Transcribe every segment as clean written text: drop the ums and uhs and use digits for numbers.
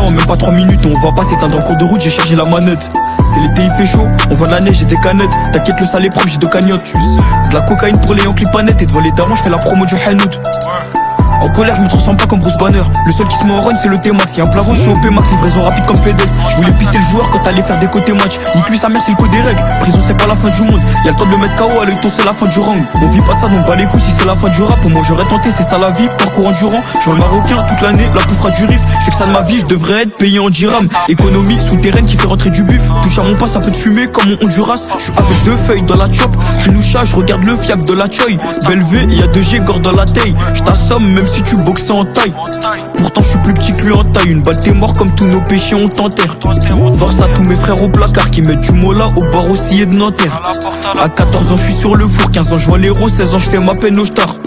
temps, même pas 3 minutes, on va pas s'éteindre en cours de route, j'ai chargé la manette. C'est l'été, il fait chaud, on voit de la neige et des canettes. T'inquiète, le sale est proche, j'ai 2 cagnottes. De la cocaïne pour les Yankees panettes et devant les darons, je fais la promo du Hanout. En colère, je me transforme pas comme Bruce Banner. Le seul qui se met en run, c'est le T-Max. Y'a un plafond, je suis au P-Max, livraison rapide comme FedEx. Je voulais pister le joueur quand t'allais faire des côtés match. Nique lui, sa mère, c'est le code des règles. Prison, c'est pas la fin du monde. Y'a le temps de le mettre KO, à l'œil ton, c'est la fin du round. On vit pas de ça, donc pas les couilles si c'est la fin du rap. Moi, j'aurais tenté, c'est ça la vie. Parcours endurant, je suis un marocain toute l'année. La peau fera du riff. Je fais que ça de ma vie, je devrais être payé en dirham. Économie souterraine qui fait rentrer du buff. Touche à mon pas, ça peut te fumer comme mon Honduras. Je suis avec 2 feuilles dans la chop. Chinoucha, je regarde le fiac de la choy. Belle V, y'a 2 G, gore dans la taille. Je t'assomme même si tu boxes en taille. Pourtant je suis plus petit que lui en taille. Une balle t'es mort comme tous nos péchés on t'enterre. Force à tous mes frères au placard qui mettent du mola au bar aussi et de Nanterre. À 14 ans je suis sur le four, 15 ans je vois l'héros, 16 ans je fais ma peine au star.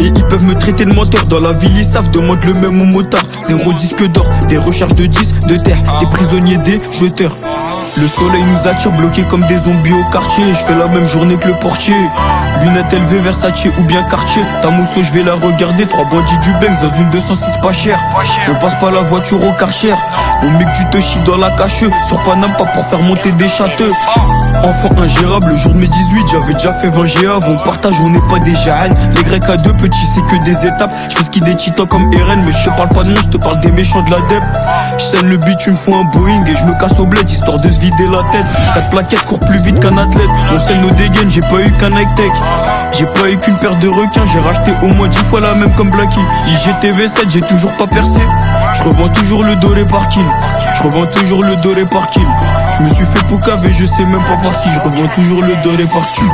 Et ils peuvent me traiter de menteur. Dans la ville ils savent, demande le même au motard. 0 disque d'or, des recherches de 10, de terre. Des prisonniers, des jeteurs. Le soleil nous attire, bloqués comme des zombies au quartier. Je fais la même journée que le portier. Lunettes élevées, Versace ou bien Cartier. Ta mousseau, je vais la regarder. 3 bandits du Benz dans une 206 pas cher. On passe pas la voiture au Karcher. On met que du Toshi dans la cache. Sur Paname, pas pour faire monter des châteaux. Enfant ingérable, le jour de mes 18, j'avais déjà fait 20 GA. On partage, on n'est pas des jahans. Les Grecs à 2 petits, c'est que des étapes. Je fais ce qui des titans comme Eren. Mais je te parle pas de moi, je te parle des méchants de la dep. Je scène le beat, tu me fous un Boeing. Et je me casse au bled, histoire de se vider la tête. 4 plaquettes, je cours plus vite qu'un athlète. On scène nos dégaines, j'ai pas eu qu'un Nike Tech. J'ai pas eu qu'une paire de requins, j'ai racheté au moins 10 fois la même comme Blacky. IGTV7, j'ai toujours pas percé. Je revends toujours le doré par kill. Je revends toujours le doré par kill. Je me suis fait poucave et je sais même pas par qui. Je revends toujours le doré par kill.